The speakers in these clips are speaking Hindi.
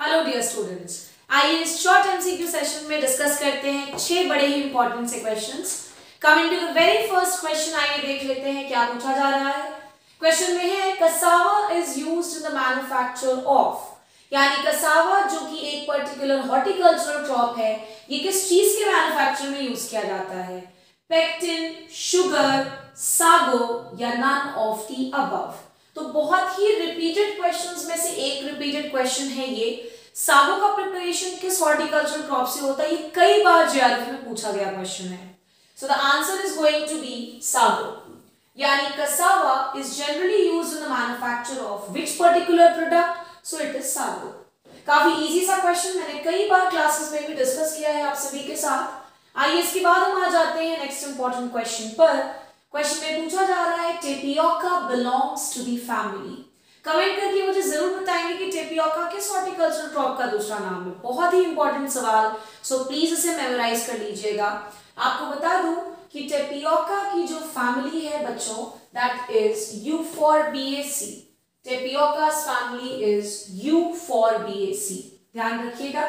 हेलो डियर स्टूडेंट्स, आइए इस शॉर्ट एमसीक्यू सेशन में डिस्कस करते हैं 6 बड़े ही इंपॉर्टेंट से questions. Coming to the very first question, आइए देख लेते हैं क्या पूछा जा रहा है। क्वेश्चन में है cassava is used in the manufacture of, यानी कसावा जो कि एक पर्टिकुलर हॉर्टिकल्चरल क्रॉप है, ये किस चीज के मैन्युफैक्चर में यूज किया जाता है? पेक्टिन, शुगर, सागो या नन ऑफ द अबव। तो बहुत ही रिपीटेड क्वेश्चंस में से एक रिपीटेड क्वेश्चन है ये। सागो का प्रिपरेशन किस हॉर्टिकल्चरल क्रॉप से होता है? ये कई बार जेआरएफ में पूछा गया क्वेश्चन है। So the answer is going to be sago, यानी cassava is generally used in the manufacture of which particular product? So it is sago. काफी इजी सा क्वेश्चन, मैंने कई बार क्लासेस में भी डिस्कस किया है आप सभी के साथ। आइए इसके बाद हम आ जाते हैं नेक्स्ट इंपॉर्टेंट क्वेश्चन पर। क्वेश्चन में पूछा जा रहा है tapioca belongs to the family. Comment करके मुझे जरूर बताएंगे कि टेपियोका किस हॉर्टिकल्चरल क्रॉप का दूसरा नाम है। बहुत ही इंपॉर्टेंट सवाल, सो प्लीज इसे मेमोराइज कर लीजिएगा। आपको बता दूं कि टेपियोका की जो फैमिली है बच्चों, that is euphorbiaceae. Tapioca's family is euphorbiaceae, ध्यान रखिएगा।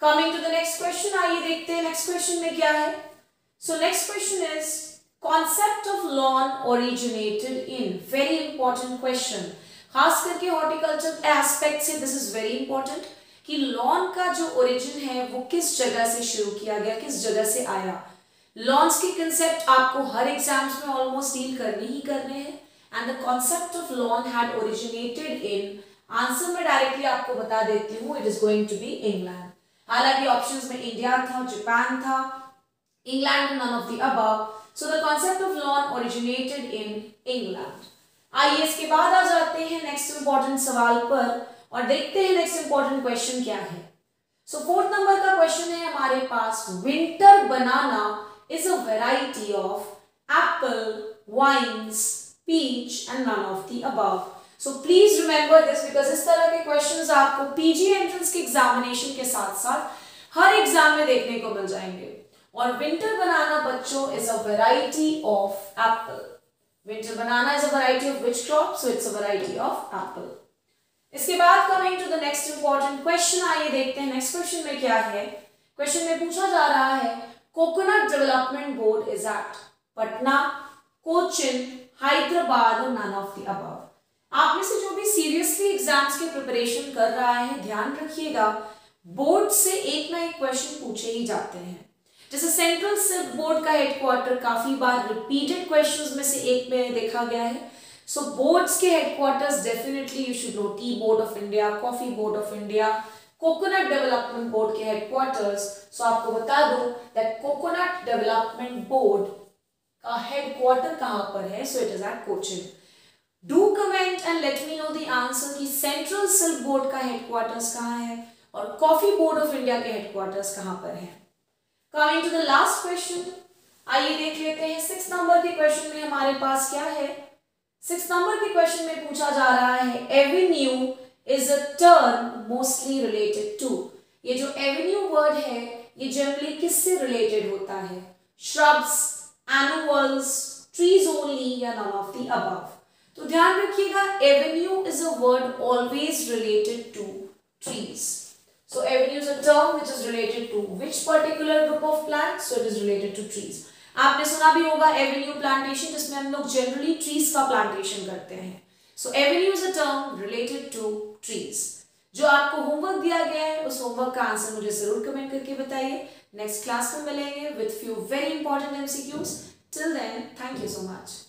Coming to the next question, आइए देखते हैं नेक्स्ट क्वेश्चन में क्या है। So next question is concept of lawn originated in, very important question, खास करके हॉर्टिकल्चर एस्पेक्ट से दिस इज वेरी इंपॉर्टेंट कि लॉन का जो ओरिजिन है वो किस जगह से शुरू किया गया, किस जगह से आया। लॉन्स के कंसेप्ट आपको हर एग्जाम्स में ऑलमोस्ट डील करने ही करने हैं, and the concept of lawn had originated in, answer में डायरेक्टली आपको बता देती हूँ, it is going to be England. हालांकि ऑप्शंस में इंडिया था, जापान था, England, none of the above. So the concept of lawn originated in England. आइए इसके बाद आ जाते हैं नेक्स्ट इंपॉर्टेंट सवाल पर और देखते हैं नेक्स्ट इंपॉर्टेंट क्वेश्चन क्या है। सो फोर्थ नंबर का क्वेश्चन है हमारे पास, winter banana is a variety of apple, vines, peach and none of the above. So please remember this because इस तरह के क्वेश्चंस आपको पीजी एंट्रेंस के एग्जामिनेशन के साथ साथ हर एग्जाम में देखने को मिल जाएंगे। और विंटर बनाना बच्चों is a variety of Apple. Winter banana is a variety of which crop? So it's a variety of apple. इसके बाद coming to the next important question, आइए देखते हैं next question में क्या है। Question में पूछा जा रहा है Coconut Development Board is at Patna, Cochin, Hyderabad, none of the above। आप में से जो भी सीरियसली एग्जाम्स के प्रिपरेशन कर रहा है, ध्यान रखिएगा बोर्ड से एक ना एक क्वेश्चन पूछे ही जाते हैं। जैसे सेंट्रल सिल्क बोर्ड का हेडक्वार्टर काफी बार रिपीटेड क्वेश्चंस में से एक में देखा गया है। सो बोर्ड्स के headquarters definitely you should know, tea board of India, coffee board of India, coconut development board के हेडक्वार्टर्स। सो आपको बता दूं दैट कोकोनट डेवलपमेंट बोर्ड का हेडक्वार्टर कहां पर है? So it is at Cochin. Do comment and let me know the answer कि सेंट्रल सिल्क बोर्ड का हेडक्वार्टर्स कहां है और कॉफी बोर्ड ऑफ इंडिया के हेडक्वार्टर्स कहां पर है। Coming to the last question, आइए देख लेते हैं 6 नंबर के क्वेश्चन में हमारे पास क्या है। 6 नंबर के क्वेश्चन में पूछा जा रहा है avenue is a term mostly related to. ये जो एवेन्यू वर्ड है ये जनरली किससे रिलेटेड होता है? श्रब्स, एनुअल्स, ट्रीज ओनली या नन ऑफ द अबव। तो ध्यान रखिएगा avenue is a word always related to trees. So avenue is a term which is related to which particular group of plants? So it is related to trees. आपने सुना भी होगा एवेन्यू प्लांटेशन, जिसमें हम लोग जनरली ट्रीज का प्लांटेशन करते हैं। So avenue is a term related to trees. जो आपको होमवर्क दिया गया है उस होमवर्क का आंसर मुझे जरूर कमेंट करके बताइए। नेक्स्ट क्लास में मिलेंगे with few very important MCQs. Till then, thank you so much.